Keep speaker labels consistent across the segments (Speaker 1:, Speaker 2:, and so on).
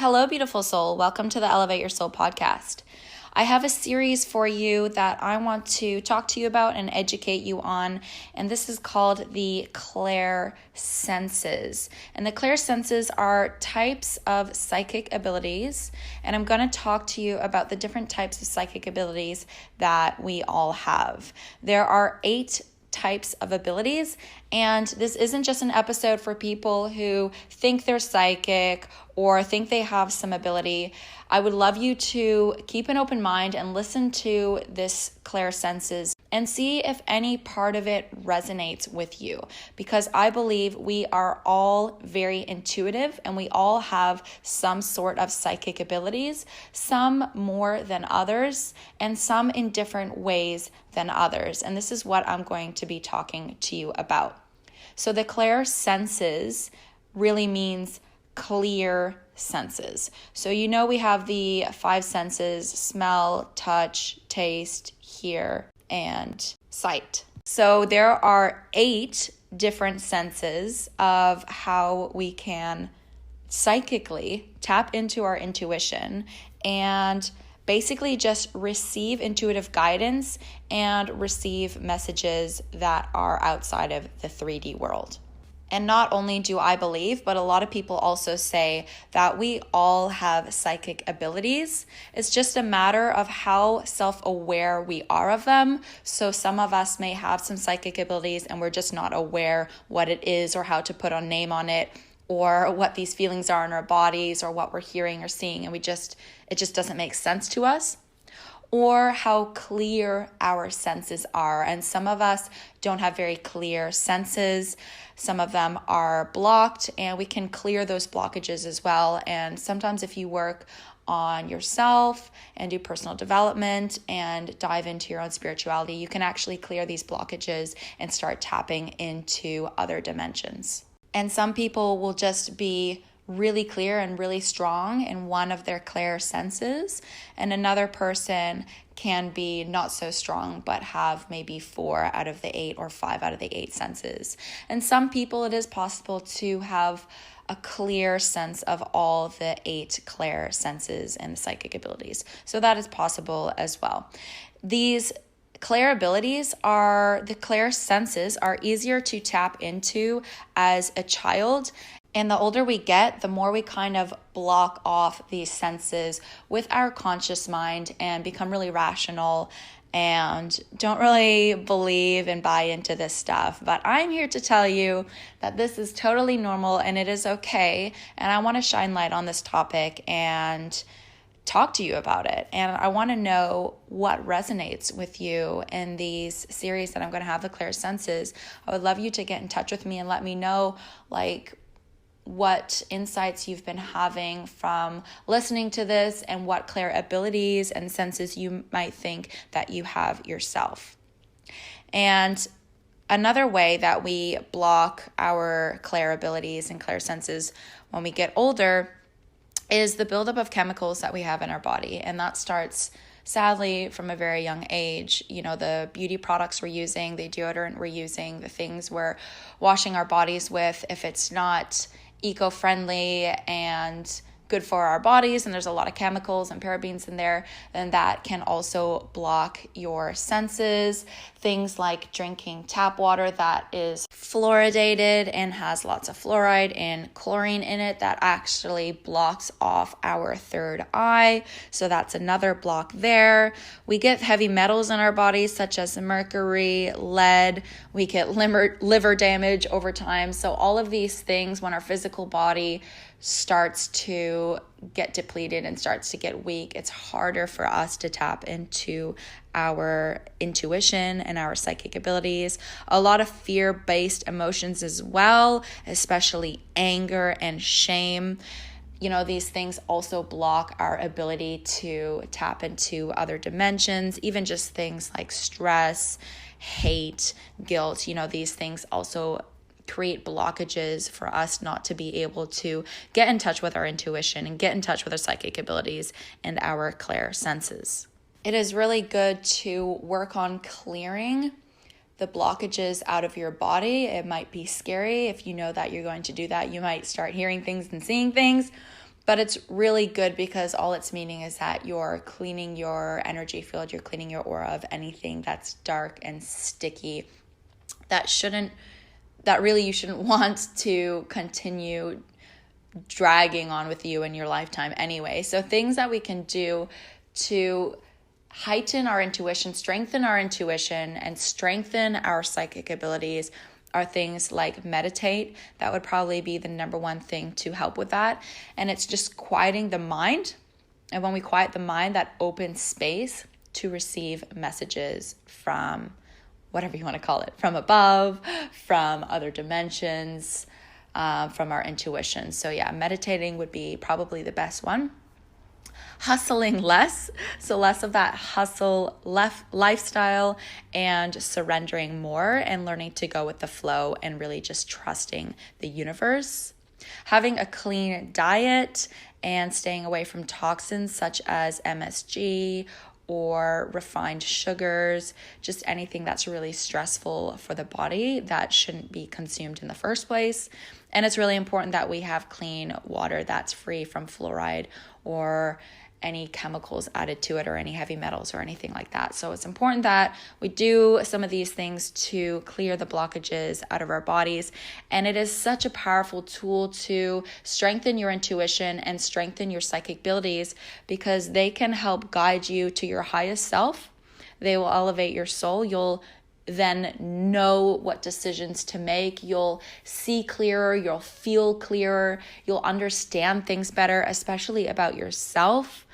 Speaker 1: Hello, beautiful soul. Welcome to the Elevate Your Soul podcast. I have a series for you that I want to talk to you about and educate you on, and this is called the Clair Senses. And the Clair Senses are types of psychic abilities, and I'm going to talk to you about the different types of psychic abilities that we all have. There are 8 types of abilities, and this isn't just an episode for people who think they're psychic or think they have some ability. I would love you to keep an open mind and listen to this Clair Senses and see if any part of it resonates with you, because I believe we are all very intuitive and we all have some sort of psychic abilities, some more than others and some in different ways than others. And this is what I'm going to be talking to you about. So the Clair Senses really means clear senses. So we have the 5 senses: smell, touch, taste, hear, and sight. So there are 8 different senses of how we can psychically tap into our intuition and basically just receive intuitive guidance and receive messages that are outside of the 3D world. And not only do I believe, but a lot of people also say that we all have psychic abilities. It's just a matter of how self-aware we are of them. So some of us may have some psychic abilities and we're just not aware what it is or how to put a name on it, or what these feelings are in our bodies, or what we're hearing or seeing, and it just doesn't make sense to us. Or how clear our senses are. And some of us don't have very clear senses. Some of them are blocked, and we can clear those blockages as well. And sometimes if you work on yourself and do personal development and dive into your own spirituality, you can actually clear these blockages and start tapping into other dimensions. And some people will just be really clear and really strong in one of their Clair senses, and another person can be not so strong but have maybe 4 out of the 8 or 5 out of the 8 senses. And some people, it is possible to have a clear sense of all the 8 Clair senses and psychic abilities. So that is possible as well. These Clair abilities the Clair senses are easier to tap into as a child. And the older we get, the more we kind of block off these senses with our conscious mind and become really rational and don't really believe and buy into this stuff. But I'm here to tell you that this is totally normal and it is okay. And I want to shine light on this topic and talk to you about it. And I want to know what resonates with you in these series that I'm going to have, the Clair Senses. I would love you to get in touch with me and let me know what insights you've been having from listening to this and what Clair abilities and senses you might think that you have yourself. And another way that we block our Clair abilities and Clair senses when we get older is the buildup of chemicals that we have in our body. And that starts, sadly, from a very young age. The beauty products we're using, the deodorant we're using, the things we're washing our bodies with, if it's not eco-friendly and good for our bodies, and there's a lot of chemicals and parabens in there, then that can also block your senses. Things like drinking tap water that is fluoridated and has lots of fluoride and chlorine in it, that actually blocks off our third eye. So that's another block there. We get heavy metals in our bodies such as mercury, lead. We get liver damage over time. So all of these things, when our physical body starts to get depleted and starts to get weak, it's harder for us to tap into our intuition and our psychic abilities. A lot of fear-based emotions as well, especially anger and shame. These things also block our ability to tap into other dimensions, even just things like stress, hate, guilt. These things also create blockages for us not to be able to get in touch with our intuition and get in touch with our psychic abilities and our Clair senses. It is really good to work on clearing the blockages out of your body. It might be scary if you know that you're going to do that. You might start hearing things and seeing things, But it's really good because all it's meaning is that you're cleaning your energy field, you're cleaning your aura of anything that's dark and sticky that really you shouldn't want to continue dragging on with you in your lifetime anyway. So things that we can do to heighten our intuition, strengthen our intuition, and strengthen our psychic abilities are things like meditate. That would probably be the number one thing to help with that. And it's just quieting the mind. And when we quiet the mind, that opens space to receive messages from whatever you want to call it, from above, from other dimensions, from our intuition. So yeah, meditating would be probably the best one. Hustling less, so less of that hustle lifestyle, and surrendering more and learning to go with the flow and really just trusting the universe. Having a clean diet and staying away from toxins such as MSG or refined sugars, just anything that's really stressful for the body that shouldn't be consumed in the first place. And it's really important that we have clean water that's free from fluoride or any chemicals added to it or any heavy metals or anything like that. So it's important that we do some of these things to clear the blockages out of our bodies. And it is such a powerful tool to strengthen your intuition and strengthen your psychic abilities because they can help guide you to your highest self. They will elevate your soul. You'll then know what decisions to make. You'll see clearer, you'll feel clearer, you'll understand things better, especially about yourself.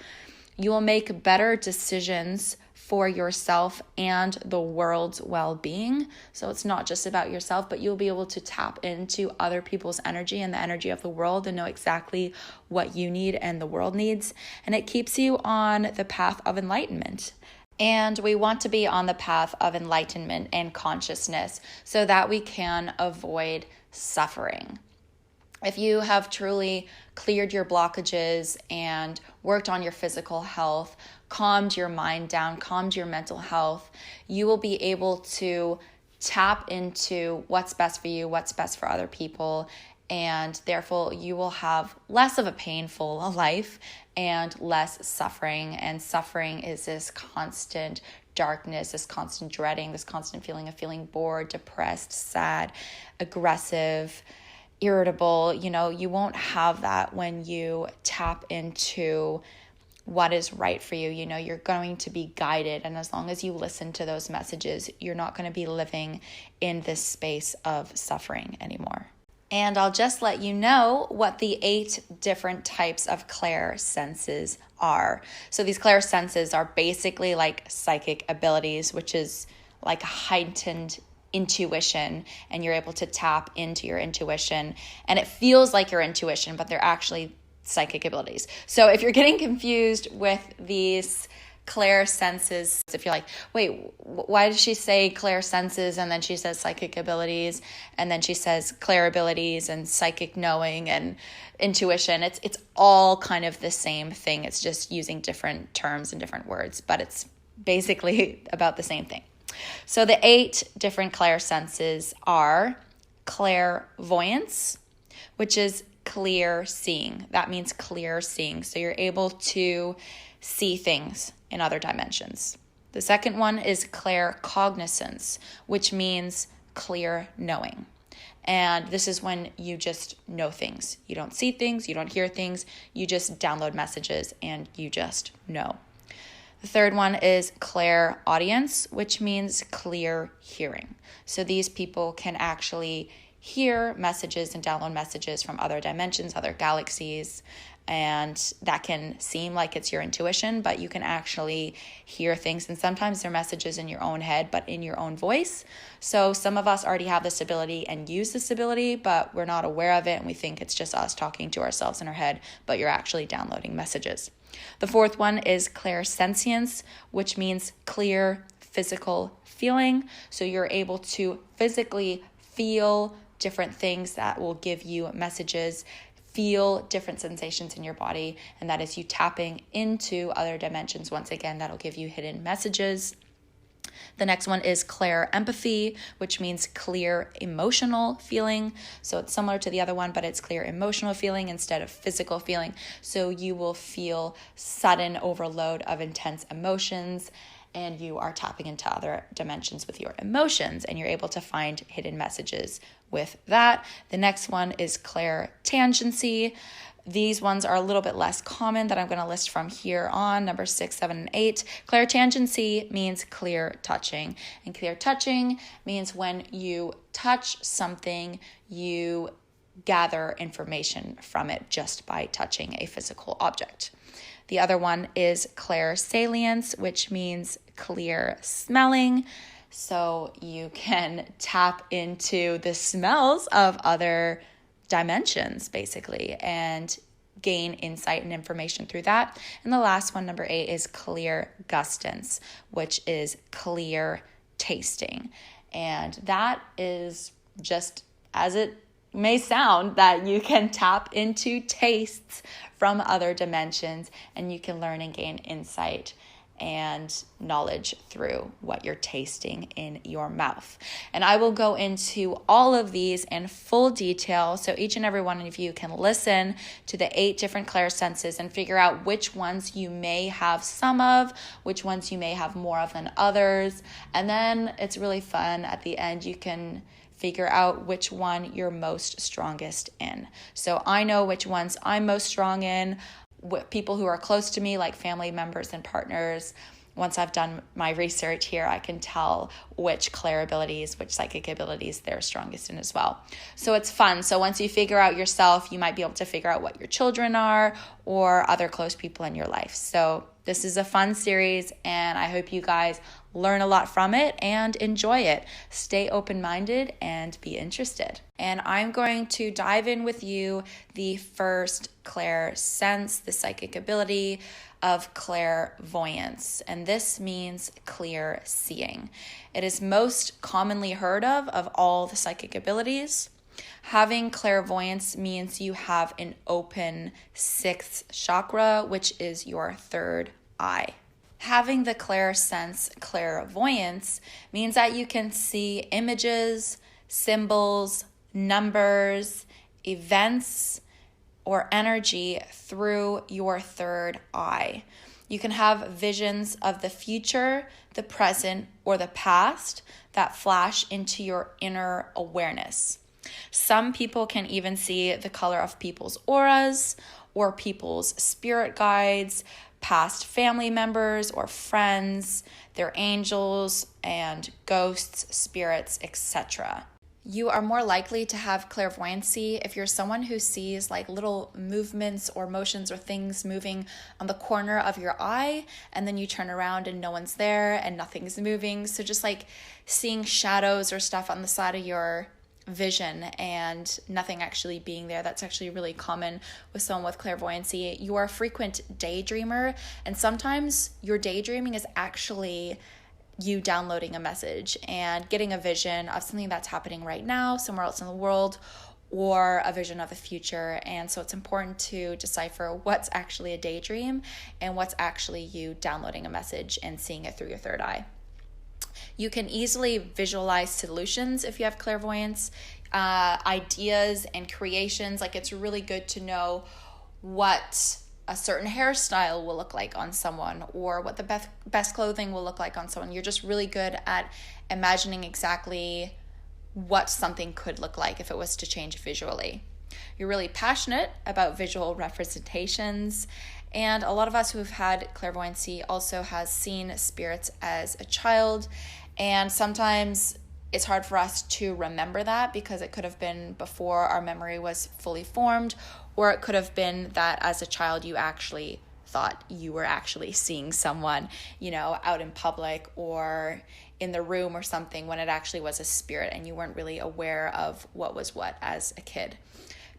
Speaker 1: You will make better decisions for yourself and the world's well-being. So it's not just about yourself, but you'll be able to tap into other people's energy and the energy of the world and know exactly what you need and the world needs. And it keeps you on the path of enlightenment. And we want to be on the path of enlightenment and consciousness so that we can avoid suffering. If you have truly cleared your blockages and worked on your physical health, calmed your mind down, calmed your mental health, you will be able to tap into what's best for you, what's best for other people, and therefore you will have less of a painful life and less suffering. And suffering is this constant darkness, this constant dreading, this constant feeling of feeling bored, depressed, sad, aggressive, irritable. You won't have that when you tap into what is right for you. You're going to be guided. And as long as you listen to those messages, you're not going to be living in this space of suffering anymore. And I'll just let you know what the 8 different types of Clair Senses are. So these Clair Senses are basically like psychic abilities, which is like heightened intuition, and you're able to tap into your intuition. And it feels like your intuition, but they're actually psychic abilities. So if you're getting confused with these Clair Senses, if you're like, wait, why does she say Clair Senses and then she says psychic abilities and then she says Clair abilities and psychic knowing and intuition, it's all kind of the same thing. It's just using different terms and different words, but it's basically about the same thing. So the 8 different Clair Senses are Clairvoyance, which is clear seeing. That means clear seeing. So you're able to see things in other dimensions. The second one is Claircognizance, which means clear knowing. And this is when you just know things. You don't see things, you don't hear things, you just download messages and you just know. The third one is Clairaudience, which means clear hearing. So these people can actually hear messages and download messages from other dimensions, other galaxies, and that can seem like it's your intuition, but you can actually hear things. And sometimes they're messages in your own head, but in your own voice. So some of us already have this ability and use this ability, but we're not aware of it. And we think it's just us talking to ourselves in our head, but you're actually downloading messages. The fourth one is Clairsentience, which means clear physical feeling. So you're able to physically feel different things that will give you messages, feel different sensations in your body, and that is you tapping into other dimensions. Once again, that'll give you hidden messages. The next one is Clair Empathy, which means clear emotional feeling. So it's similar to the other one, but it's clear emotional feeling instead of physical feeling. So you will feel sudden overload of intense emotions, and you are tapping into other dimensions with your emotions, and you're able to find hidden messages with that. The next one is Clairtangency. These ones are a little bit less common that I'm going to list from here on, number 6, 7, and 8. Clairtangency means clear touching. And clear touching means when you touch something, you gather information from it just by touching a physical object. The other one is Clair Salience, which means clear smelling. So you can tap into the smells of other dimensions, basically, and gain insight and information through that. And the last one, number 8, is Clairgustance, which is clear tasting. And that is just as it may sound, that you can tap into tastes from other dimensions, and you can learn and gain insight and knowledge through what you're tasting in your mouth. And I will go into all of these in full detail, so each and every one of you can listen to the 8 different Clair senses and figure out which ones you may have some of, which ones you may have more of than others. And then it's really fun at the end. You can figure out which one you're most strongest in. So I know which ones I'm most strong in. With people who are close to me, like family members and partners, once I've done my research here, I can tell which Clair abilities, which psychic abilities they're strongest in as well. So it's fun. So once you figure out yourself, you might be able to figure out what your children are or other close people in your life. So this is a fun series, and I hope you guys learn a lot from it and enjoy it. Stay open-minded and be interested. And I'm going to dive in with you the first Clair Sense, the psychic ability of Clairvoyance. And this means clear seeing. It is most commonly heard of all the psychic abilities. Having clairvoyance means you have an open 6th chakra, which is your 3rd eye. Having the Clair Sense, clairvoyance, means that you can see images, symbols, numbers, events, or energy through your 3rd eye. You can have visions of the future, the present, or the past that flash into your inner awareness. Some people can even see the color of people's auras or people's spirit guides, past family members or friends, their angels and ghosts, spirits, etc. You are more likely to have clairvoyancy if you're someone who sees like little movements or motions or things moving on the corner of your eye, and then you turn around and no one's there and nothing's moving. So just like seeing shadows or stuff on the side of your vision and nothing actually being there. That's actually really common with someone with clairvoyancy. You are a frequent daydreamer, and sometimes your daydreaming is actually you downloading a message and getting a vision of something that's happening right now somewhere else in the world, or a vision of the future. And so it's important to decipher what's actually a daydream and what's actually you downloading a message and seeing it through your 3rd eye. You can easily visualize solutions if you have clairvoyance, ideas and creations. Like, it's really good to know what a certain hairstyle will look like on someone, or what the best clothing will look like on someone. You're just really good at imagining exactly what something could look like if it was to change visually. You're really passionate about visual representations. And a lot of us who have had clairvoyancy also has seen spirits as a child. And sometimes it's hard for us to remember that because it could have been before our memory was fully formed, or it could have been that as a child you actually thought you were actually seeing someone, out in public or in the room or something, when it actually was a spirit and you weren't really aware of what was what as a kid.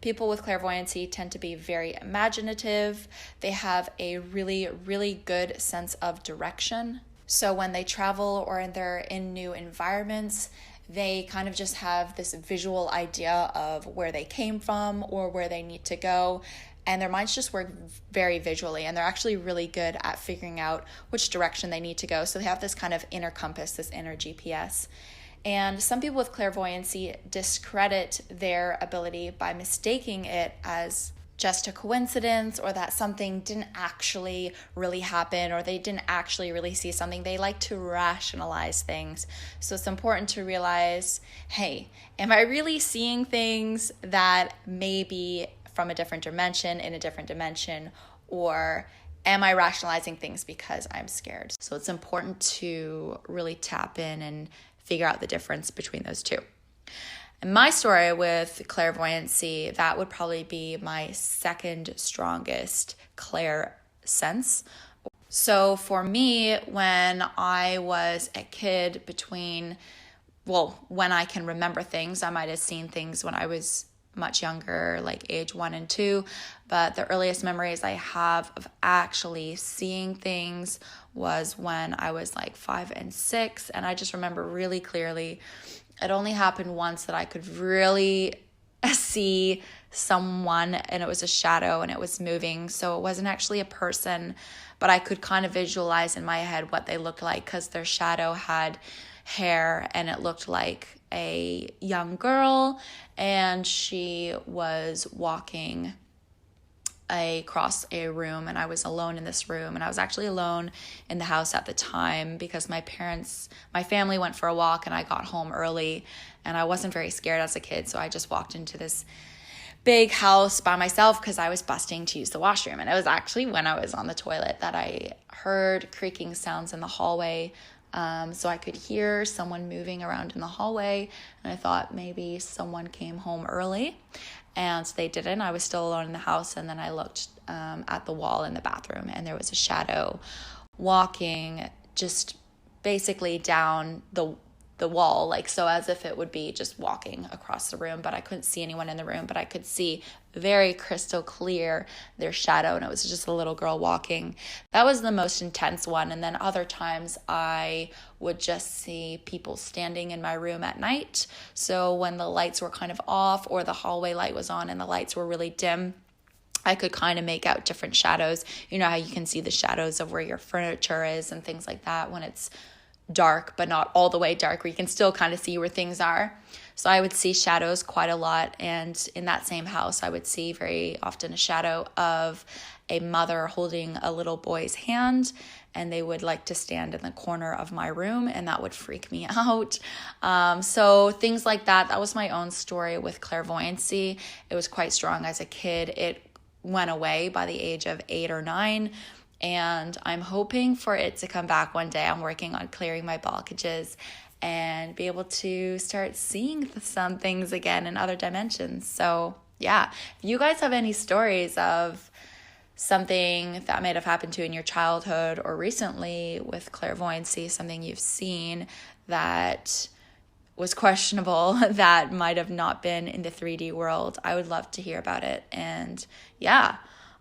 Speaker 1: People with clairvoyancy tend to be very imaginative. They have a really, really good sense of direction. So when they travel or they're in new environments, they kind of just have this visual idea of where they came from or where they need to go. And their minds just work very visually, and they're actually really good at figuring out which direction they need to go. So they have this kind of inner compass, this inner GPS. And some people with clairvoyancy discredit their ability by mistaking it as just a coincidence, or that something didn't actually really happen, or they didn't actually really see something. They like to rationalize things. So it's important to realize, hey, am I really seeing things that may be from a different dimension, in a different dimension, or am I rationalizing things because I'm scared? So it's important to really tap in and figure out the difference between those two. And my story with clairvoyancy, that would probably be my second strongest Clair Sense. So for me, when I was a kid when I can remember things, I might have seen things when I was much younger, like age 1 and 2. But the earliest memories I have of actually seeing things was when I was like 5 and 6. And I just remember really clearly, it only happened once that I could really see someone, and it was a shadow and it was moving. So it wasn't actually a person, but I could kind of visualize in my head what they looked like, because their shadow had hair and it looked like a young girl, and she was walking across a room, and I was alone in this room, and I was actually alone in the house at the time because my family went for a walk, and I got home early, and I wasn't very scared as a kid, so I just walked into this big house by myself because I was busting to use the washroom. And it was actually when I was on the toilet that I heard creaking sounds in the hallway. So I could hear someone moving around in the hallway, and I thought maybe someone came home early, and they didn't. I was still alone in the house, and then I looked at the wall in the bathroom, and there was a shadow walking just basically down the wall, like so, as if it would be just walking across the room, but I couldn't see anyone in the room, but I could see very crystal clear their shadow, and it was just a little girl walking. That was the most intense one. And then other times I would just see people standing in my room at night. So when the lights were kind of off, or the hallway light was on and the lights were really dim, I could kind of make out different shadows. You know how you can see the shadows of where your furniture is and things like that when it's dark, but not all the way dark, where you can still kind of see where things are. So I would see shadows quite a lot. And in that same house, I would see very often a shadow of a mother holding a little boy's hand, and they would like to stand in the corner of my room, and that would freak me out. So things like that. That was my own story with clairvoyancy. It was quite strong as a kid. It went away by the age of 8 or 9. And I'm hoping for it to come back one day. I'm working on clearing my blockages and be able to start seeing some things again in other dimensions. So yeah, if you guys have any stories of something that might have happened to you in your childhood or recently with clairvoyancy, something you've seen that was questionable, that might have not been in the 3D world, I would love to hear about it. And yeah,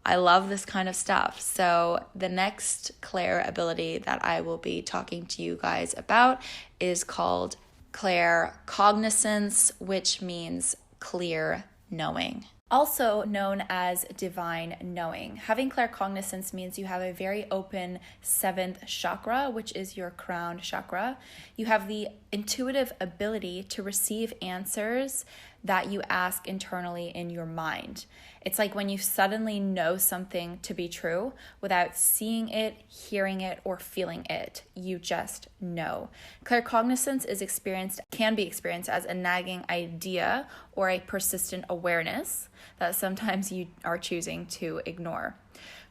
Speaker 1: I love this kind of stuff. So the next Clair ability that I will be talking to you guys about is called Claircognizance, which means clear knowing. Also known as divine knowing. Having claircognizance means you have a very open 7th chakra, which is your crown chakra. You have the intuitive ability to receive answers that you ask internally in your mind. It's like when you suddenly know something to be true without seeing it, hearing it, or feeling it. You just know. Claircognizance can be experienced as a nagging idea or a persistent awareness that sometimes you are choosing to ignore.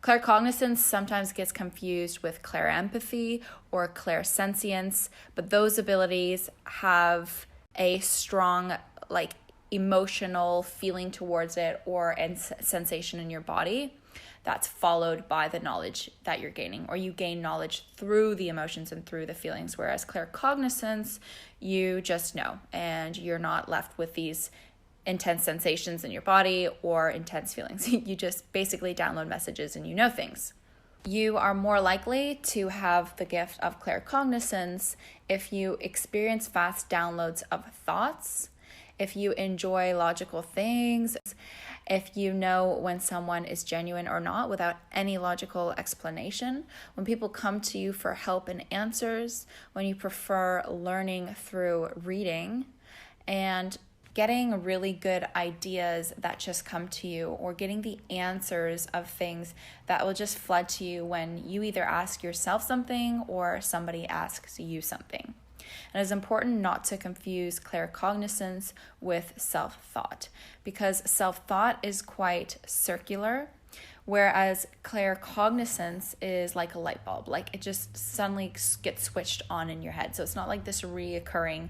Speaker 1: Claircognizance sometimes gets confused with Clair Empathy or Clairsentience, but those abilities have a strong, emotional feeling towards it or sensation in your body that's followed by the knowledge that you're gaining, or you gain knowledge through the emotions and through the feelings. Whereas claircognizance, you just know, and you're not left with these intense sensations in your body or intense feelings. You just basically download messages and you know things. You are more likely to have the gift of claircognizance if you experience fast downloads of thoughts, if you enjoy logical things, if you know when someone is genuine or not without any logical explanation, when people come to you for help and answers, when you prefer learning through reading, and getting really good ideas that just come to you, or getting the answers of things that will just flood to you when you either ask yourself something or somebody asks you something. And it's important not to confuse claircognizance with self-thought, because self-thought is quite circular, whereas claircognizance is like a light bulb. Like it just suddenly gets switched on in your head. So it's not like this reoccurring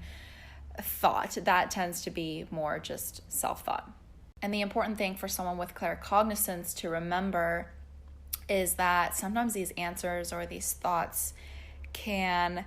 Speaker 1: thought. That tends to be more just self-thought. And the important thing for someone with claircognizance to remember is that sometimes these answers or these thoughts can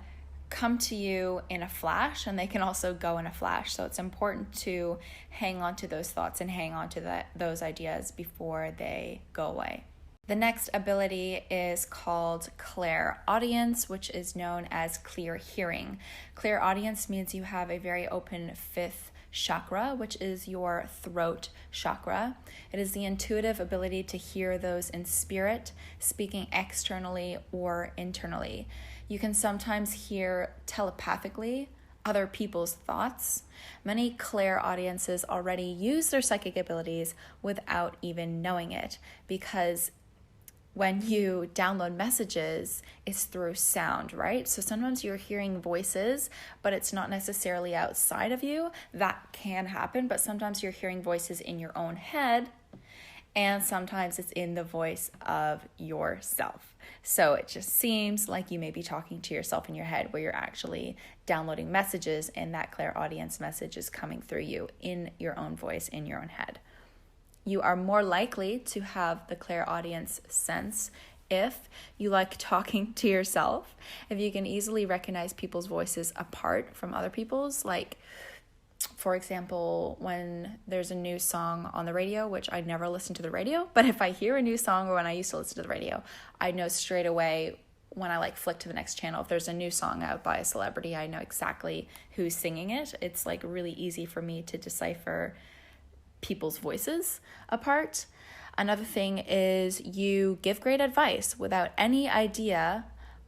Speaker 1: come to you in a flash, and they can also go in a flash. So it's important to hang on to those thoughts and hang on to those ideas before they go away. The next ability is called Clairaudience, which is known as clear hearing. Clairaudience means you have a very open fifth chakra, which is your throat chakra. It is the intuitive ability to hear those in spirit, speaking externally or internally. You can sometimes hear telepathically other people's thoughts. Many clairaudiences already use their psychic abilities without even knowing it, because when you download messages, it's through sound, right? So sometimes you're hearing voices, but it's not necessarily outside of you. That can happen, but sometimes you're hearing voices in your own head, and sometimes it's in the voice of yourself. So it just seems like you may be talking to yourself in your head, where you're actually downloading messages, and that clairaudience message is coming through you in your own voice, in your own head. You are more likely to have the clairaudience sense if you like talking to yourself, if you can easily recognize people's voices apart from other people's. Like, for example, when there's a new song on the radio, which I never listen to the radio, but if I hear a new song, or when I used to listen to the radio, I know straight away when I flick to the next channel, if there's a new song out by a celebrity, I know exactly who's singing it. It's really easy for me to decipher people's voices apart. Another thing is you give great advice without any idea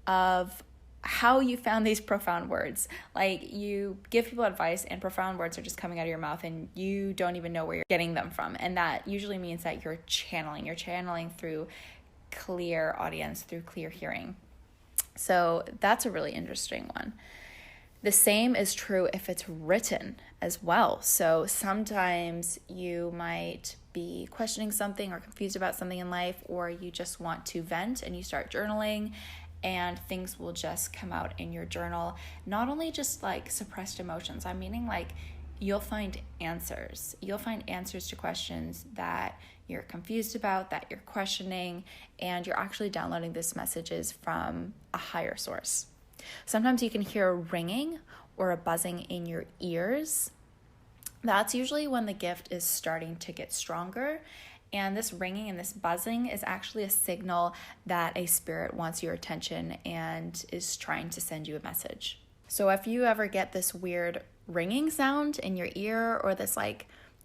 Speaker 1: of how you found these profound words. Like, you give people advice and profound words are just coming out of your mouth, and you don't even know where you're getting them from. And that usually means that you're channeling through clairaudience, through clear hearing. So that's a really interesting one. The same is true if it's written as well. So sometimes you might be questioning something or confused about something in life, or you just want to vent and you start journaling, and things will just come out in your journal. Not only just suppressed emotions, I'm meaning you'll find answers. You'll find answers to questions that you're confused about, that you're questioning, and you're actually downloading these messages from a higher source. Sometimes you can hear a ringing or a buzzing in your ears. That's usually when the gift is starting to get stronger. And this ringing and this buzzing is actually a signal that a spirit wants your attention and is trying to send you a message. So if you ever get this weird ringing sound in your ear, or this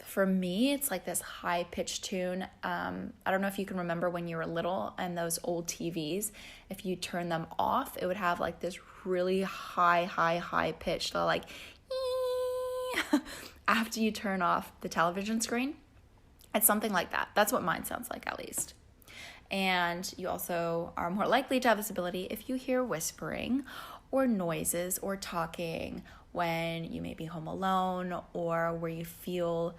Speaker 1: for me, it's this high-pitched tune. I don't know if you can remember when you were little and those old TVs, if you turn them off, it would have this really high pitch, so after you turn off the television screen. It's something like that. That's what mine sounds like, at least. And you also are more likely to have this ability if you hear whispering or noises or talking when you may be home alone, or where you feel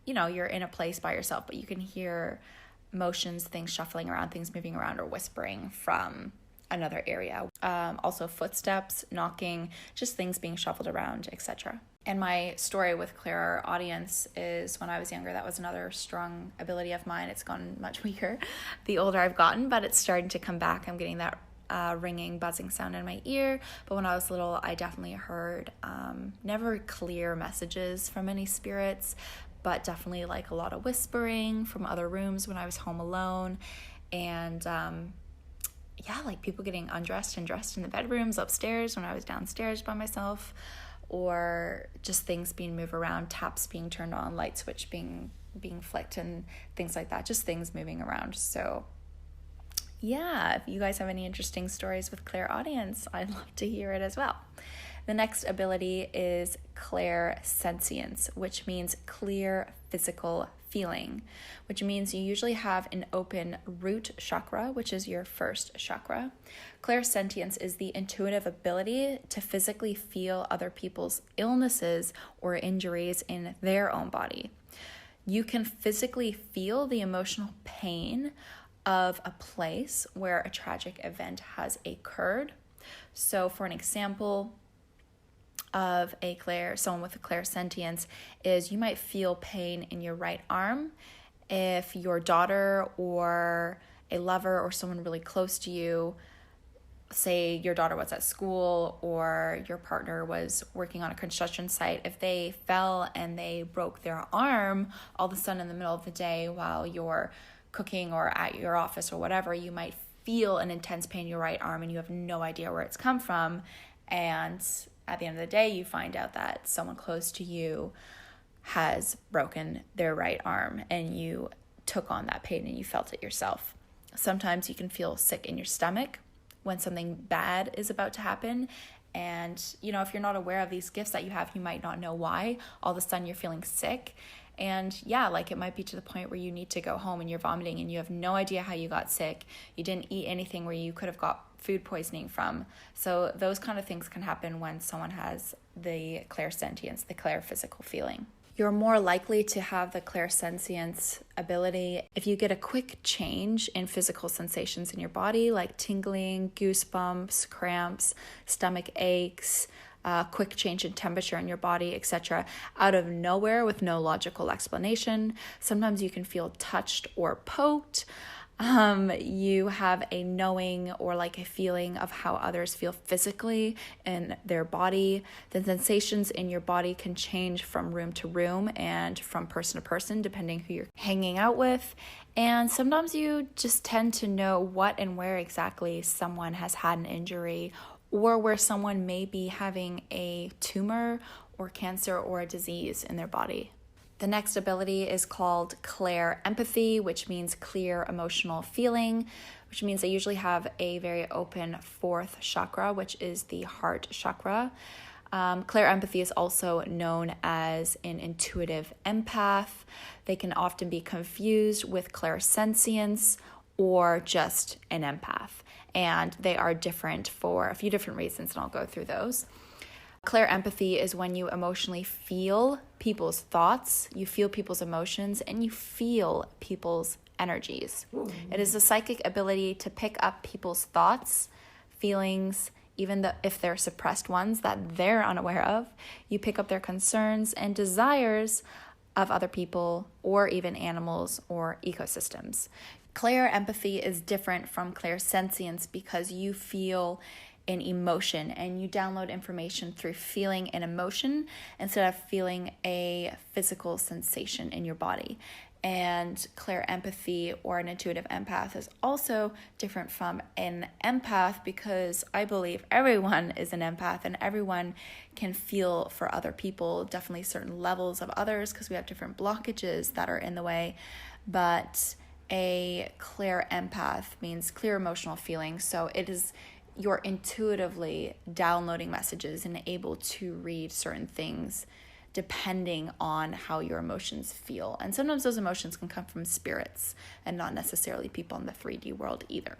Speaker 1: you're in a place by yourself, but you can hear motions, things shuffling around, things moving around, or whispering from another area. Also footsteps, knocking, just things being shuffled around, etc. And my story with clairaudience is when I was younger, that was another strong ability of mine. It's gotten much weaker the older I've gotten, but it's starting to come back. I'm getting that ringing, buzzing sound in my ear. But when I was little, I definitely heard never clear messages from any spirits, but definitely a lot of whispering from other rooms when I was home alone. And yeah, like people getting undressed and dressed in the bedrooms upstairs when I was downstairs by myself, or just things being moved around, taps being turned on, light switch being flicked, and things like that, just things moving around. So yeah, if you guys have any interesting stories with Clairaudience, I'd love to hear it as well. The next ability is Clairsentience, which means clear physical feeling, which means you usually have an open root chakra, which is your first chakra. Clairsentience is the intuitive ability to physically feel other people's illnesses or injuries in their own body. You can physically feel the emotional pain of a place where a tragic event has occurred. So for an example of someone with a Clairsentience is you might feel pain in your right arm if your daughter or a lover or someone really close to you, say your daughter was at school or your partner was working on a construction site, if they fell and they broke their arm all of a sudden in the middle of the day while you're cooking or at your office or whatever, you might feel an intense pain in your right arm and you have no idea where it's come from. And at the end of the day, you find out that someone close to you has broken their right arm and you took on that pain and you felt it yourself. Sometimes you can feel sick in your stomach when something bad is about to happen. And, if you're not aware of these gifts that you have, you might not know why. All of a sudden you're feeling sick. And yeah, like it might be to the point where you need to go home and you're vomiting and you have no idea how you got sick. You didn't eat anything where you could have got food poisoning from. So those kind of things can happen when someone has the Clairsentience, the clear physical feeling. You're more likely to have the Clairsentience ability if you get a quick change in physical sensations in your body, like tingling, goosebumps, cramps, stomach aches, quick change in temperature in your body, etc., out of nowhere with no logical explanation. Sometimes you can feel touched or poked. You have a knowing or like a feeling of how others feel physically in their body. The sensations in your body can change from room to room and from person to person, depending who you're hanging out with. And sometimes you just tend to know what and where exactly someone has had an injury, or where someone may be having a tumor or cancer or a disease in their body. The next ability is called Clair Empathy, which means clear emotional feeling, which means they usually have a very open fourth chakra, which is the heart chakra. Clair Empathy is also known as an intuitive empath. They can often be confused with Clairsentience or just an empath, and they are different for a few different reasons, and I'll go through those. Clair Empathy is when you emotionally feel people's thoughts, you feel people's emotions, and you feel people's energies. It is a psychic ability to pick up people's thoughts, feelings, even if they're suppressed ones that they're unaware of. You pick up their concerns and desires of other people or even animals or ecosystems. Clair Empathy is different from Clairsentience because you feel an emotion and you download information through feeling an emotion instead of feeling a physical sensation in your body. And Clair Empathy or an intuitive empath is also different from an empath because I believe everyone is an empath and everyone can feel for other people, definitely certain levels of others because we have different blockages that are in the way. But a Clair empath means clear emotional feeling. So it is you're intuitively downloading messages and able to read certain things depending on how your emotions feel. And sometimes those emotions can come from spirits and not necessarily people in the 3D world either.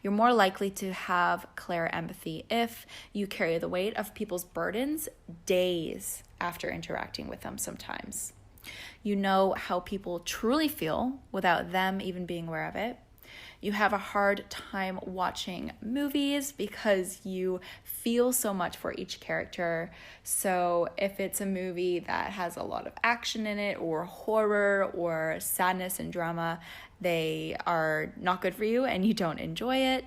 Speaker 1: You're more likely to have Clair Empathy if you carry the weight of people's burdens days after interacting with them sometimes. You know how people truly feel without them even being aware of it. You have a hard time watching movies because you feel so much for each character. So if it's a movie that has a lot of action in it or horror or sadness and drama, they are not good for you and you don't enjoy it.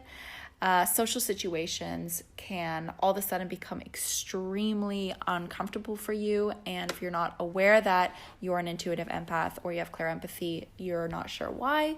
Speaker 1: Social situations can all of a sudden become extremely uncomfortable for you. And if you're not aware that you're an intuitive empath or you have Clair Empathy, you're not sure why.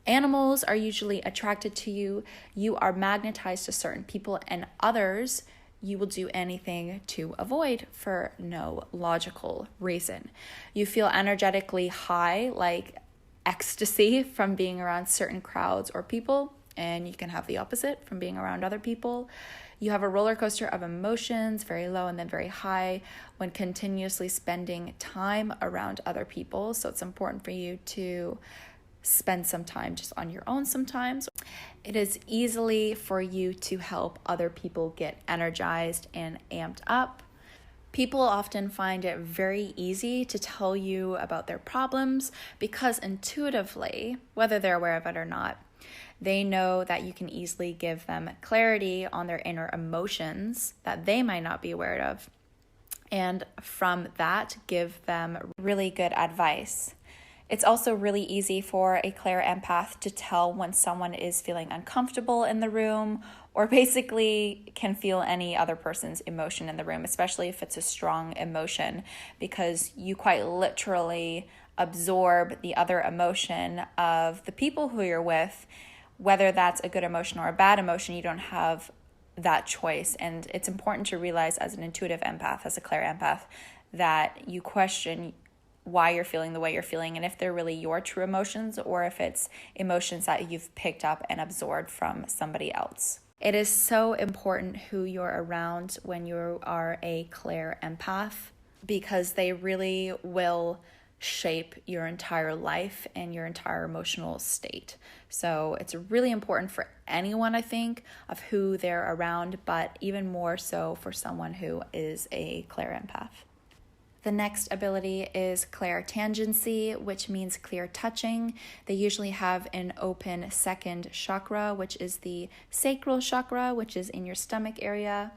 Speaker 1: Animals are usually attracted to you. You are magnetized to certain people, and others you will do anything to avoid for no logical reason. You feel energetically high, like ecstasy, from being around certain crowds or people, and you can have the opposite from being around other people. You have a roller coaster of emotions, very low and then very high, when continuously spending time around other people. So it's important for you to spend some time just on your own sometimes. It is easily for you to help other people get energized and amped up. People often find it very easy to tell you about their problems because intuitively, whether they're aware of it or not, they know that you can easily give them clarity on their inner emotions that they might not be aware of, and from that, give them really good advice. It's also really easy for a Clair Empath to tell when someone is feeling uncomfortable in the room, or basically can feel any other person's emotion in the room, especially if it's a strong emotion, because you quite literally absorb the other emotion of the people who you're with. Whether that's a good emotion or a bad emotion, you don't have that choice. And it's important to realize as an intuitive empath, as a Clair Empath, that you question why you're feeling the way you're feeling, and if they're really your true emotions or if it's emotions that you've picked up and absorbed from somebody else. It is so important who you're around when you are a Clair Empath, because they really will shape your entire life and your entire emotional state. So it's really important for anyone, I think, of who they're around, but even more so for someone who is a Clair Empath. The next ability is Clairtangency, which means clear touching. They usually have an open second chakra, which is the sacral chakra, which is in your stomach area.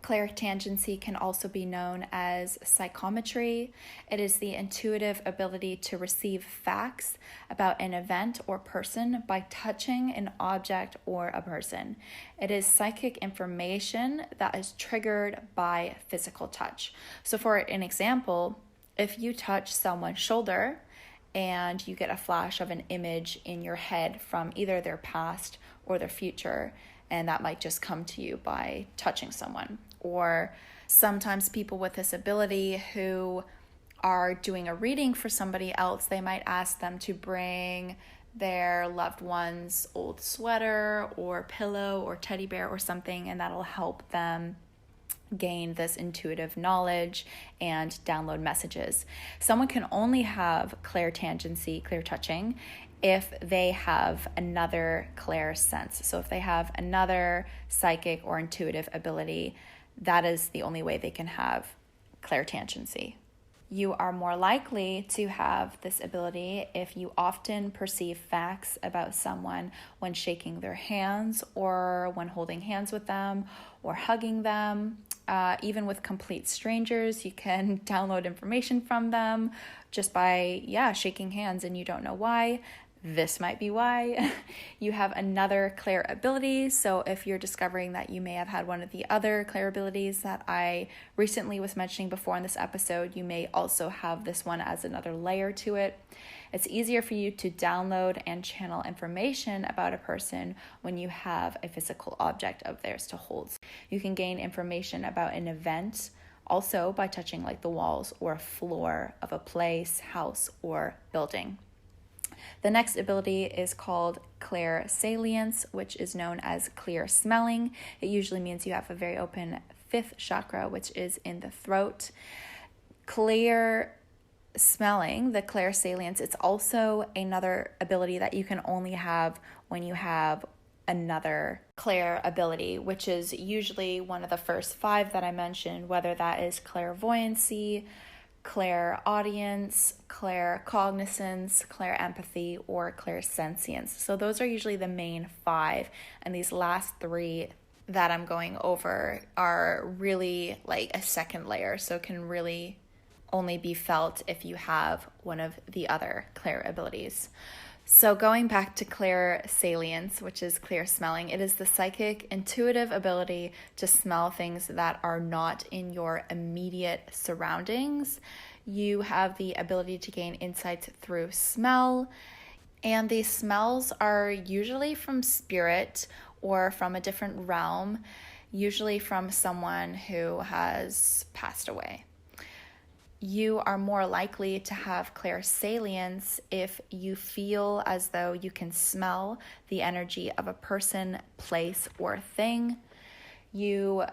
Speaker 1: Clairtangency can also be known as psychometry. It is the intuitive ability to receive facts about an event or person by touching an object or a person. It is psychic information that is triggered by physical touch. So for an example, if you touch someone's shoulder and you get a flash of an image in your head from either their past or their future, and that might just come to you by touching someone. Or sometimes people with this ability who are doing a reading for somebody else, they might ask them to bring their loved one's old sweater or pillow or teddy bear or something, and that'll help them gain this intuitive knowledge and download messages. Someone can only have Clairtangency, clear touching, if they have another Clair Sense. So if they have another psychic or intuitive ability, that is the only way they can have Clairtangency. You are more likely to have this ability if you often perceive facts about someone when shaking their hands or when holding hands with them or hugging them. Even with complete strangers, you can download information from them just by, shaking hands, and you don't know why. This might be why. You have another Clair ability. So if you're discovering that you may have had one of the other Clair abilities that I recently was mentioning before in this episode, you may also have this one as another layer to it. It's easier for you to download and channel information about a person when you have a physical object of theirs to hold. You can gain information about an event also by touching like the walls or floor of a place, house, or building. The next ability is called Clair Salience, which is known as clear smelling. It usually means you have a very open fifth chakra, which is in the throat. Clear smelling, the Clair Salience, it's also another ability that you can only have when you have another Clair ability, which is usually one of the first 5 that I mentioned, whether that is Clairvoyancy, Clairaudience, Claircognizance, Clair Empathy, or Clairsentience. So those are usually the main 5, and these last 3 that I'm going over are really like a second layer, so can really only be felt if you have one of the other Clair abilities. So going back to Clair Salience, which is clear smelling, it is the psychic, intuitive ability to smell things that are not in your immediate surroundings. You have the ability to gain insights through smell, And these smells are usually from spirit or from a different realm, usually from someone who has passed away. You are more likely to have Clairsalience if you feel as though you can smell the energy of a person, place, or thing. You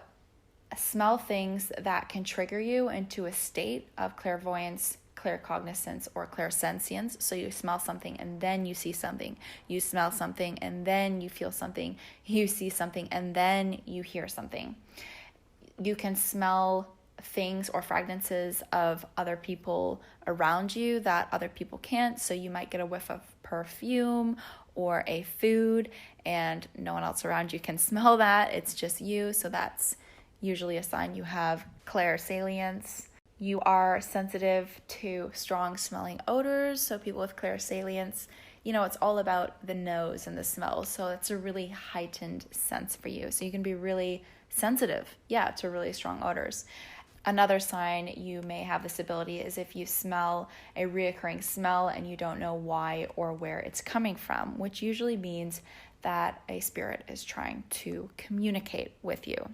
Speaker 1: smell things that can trigger you into a state of clairvoyance, claircognizance, or clairsentience. So you smell something and then you see something. You smell something and then you feel something. You see something and then you hear something. You can smell things or fragrances of other people around you that other people can't. So you might get a whiff of perfume or a food and no one else around you can smell that. It's just you. So that's usually a sign you have Clairsalience. You are sensitive to strong smelling odors. So people with Clairsalience, it's all about the nose and the smells. So it's a really heightened sense for you. So you can be really sensitive, to really strong odors. Another sign you may have this ability is if you smell a reoccurring smell and you don't know why or where it's coming from, which usually means that a spirit is trying to communicate with you.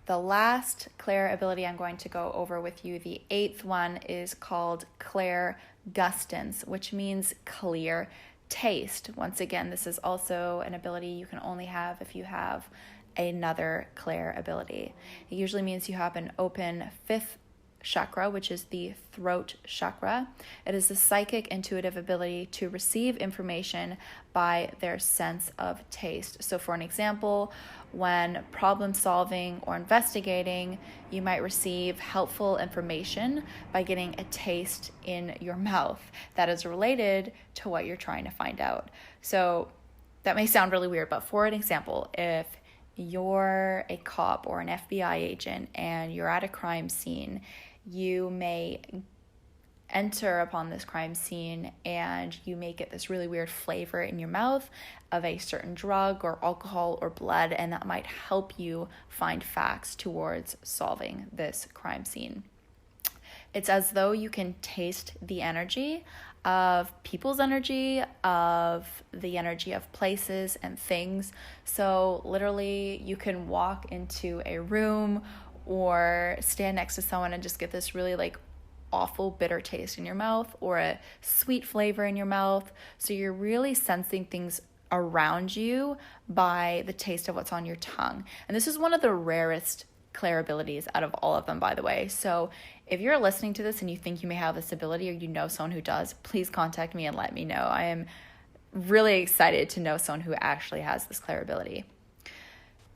Speaker 1: The last Clair ability I'm going to go over with you, the 8th one, is called Clairgustance, which means clear taste. Once again, this is also an ability you can only have if you have another Clair ability. It usually means you have an open 5th chakra, which is the throat chakra. It is the psychic intuitive ability to receive information by their sense of taste. So for an example, when problem solving or investigating, you might receive helpful information by getting a taste in your mouth that is related to what you're trying to find out. So that may sound really weird, but for an example, if you're a cop or an FBI agent and you're at a crime scene, you may enter upon this crime scene and you may get this really weird flavor in your mouth of a certain drug or alcohol or blood, and that might help you find facts towards solving this crime scene. It's as though you can taste the energy of people's energy, of the energy of places and things. So literally you can walk into a room or stand next to someone and just get this really awful bitter taste in your mouth or a sweet flavor in your mouth. So you're really sensing things around you by the taste of what's on your tongue. And this is one of the rarest Clair abilities out of all of them, by the way. So if you're listening to this and you think you may have this ability or you know someone who does, please contact me and let me know. I am really excited to know someone who actually has this Clair ability.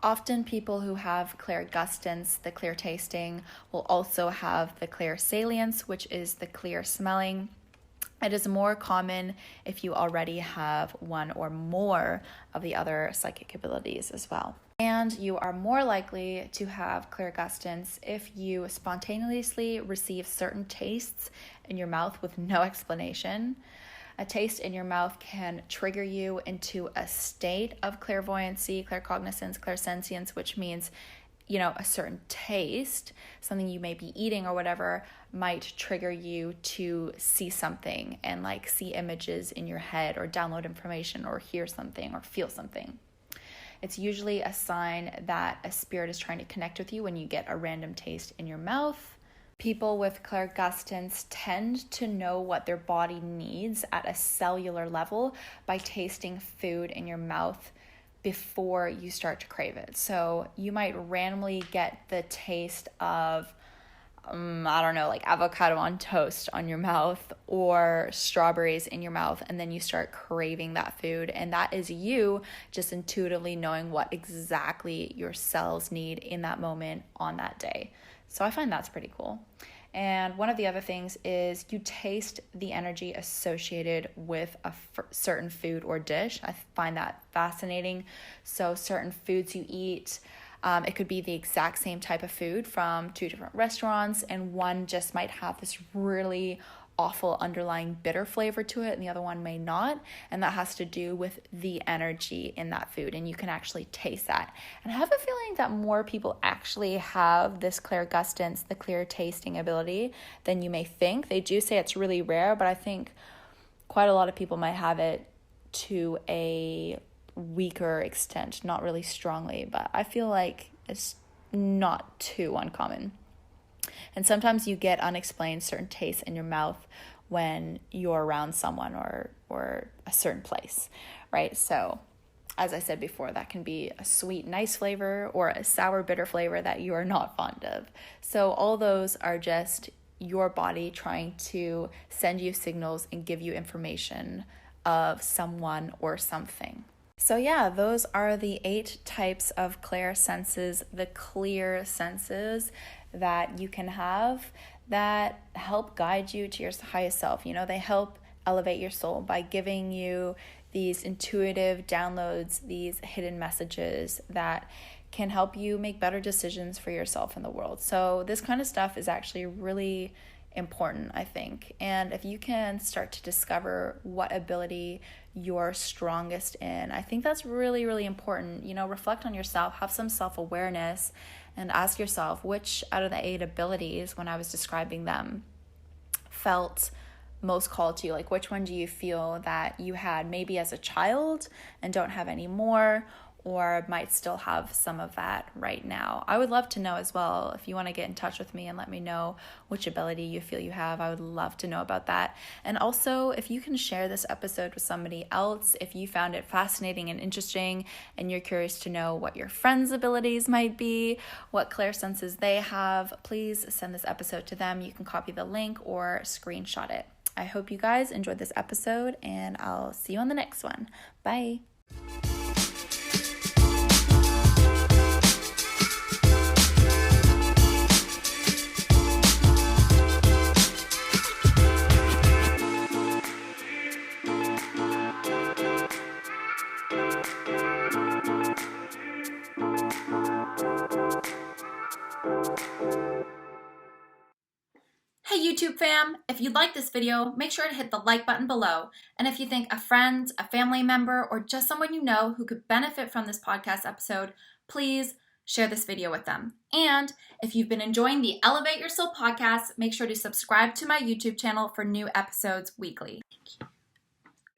Speaker 1: Often people who have Clairgustance, the clear tasting, will also have the Clair Salience, which is the clear smelling. It is more common if you already have one or more of the other psychic abilities as well. And you are more likely to have Clairgustance if you spontaneously receive certain tastes in your mouth with no explanation. A taste in your mouth can trigger you into a state of clairvoyancy, claircognizance, clairsentience, which means, a certain taste, something you may be eating or whatever, might trigger you to see something and see images in your head or download information or hear something or feel something. It's usually a sign that a spirit is trying to connect with you when you get a random taste in your mouth. People with Clairgustance tend to know what their body needs at a cellular level by tasting food in your mouth before you start to crave it. So you might randomly get the taste of, avocado on toast on your mouth or strawberries in your mouth, and then you start craving that food. And that is you just intuitively knowing what exactly your cells need in that moment on that day. So I find that's pretty cool. And one of the other things is you taste the energy associated with a certain food or dish. I find that fascinating. So certain foods you eat, it could be the exact same type of food from 2 different restaurants, and one just might have this really awful underlying bitter flavor to it and the other one may not, and that has to do with the energy in that food, and you can actually taste that. And I have a feeling that more people actually have this Clairgustance, the clear tasting ability, than you may think. They do say it's really rare, but I think quite a lot of people might have it to a weaker extent, not really strongly, but I feel like it's not too uncommon. And sometimes you get unexplained certain tastes in your mouth when you're around someone or a certain place, right? So as I said before, that can be a sweet, nice flavor or a sour, bitter flavor that you are not fond of. So all those are just your body trying to send you signals and give you information of someone or something. So yeah, those are the 8 types of Clair senses, the clear senses that you can have that help guide you to your highest self. You know, they help elevate your soul by giving you these intuitive downloads, these hidden messages that can help you make better decisions for yourself in the world. So this kind of stuff is actually really important, I think. And if you can start to discover what ability you're strongest in, I think that's really, really important. You know, reflect on yourself, have some self-awareness, and ask yourself which out of the 8 abilities, when I was describing them, felt most called to you. Like, which one do you feel that you had maybe as a child and don't have anymore, or might still have some of that right now? I would love to know as well. If you want to get in touch with me and let me know which ability you feel you have, I would love to know about that. And also, if you can share this episode with somebody else, if you found it fascinating and interesting and you're curious to know what your friends' abilities might be, what Clair senses they have, please send this episode to them. You can copy the link or screenshot it. I hope you guys enjoyed this episode, and I'll see you on the next one. Bye. Hey YouTube fam, if you like this video, make sure to hit the like button below. And if you think a friend, a family member, or just someone you know who could benefit from this podcast episode, please share this video with them. And if you've been enjoying the Elevate Your Soul podcast, make sure to subscribe to my YouTube channel for new episodes weekly. Thank you.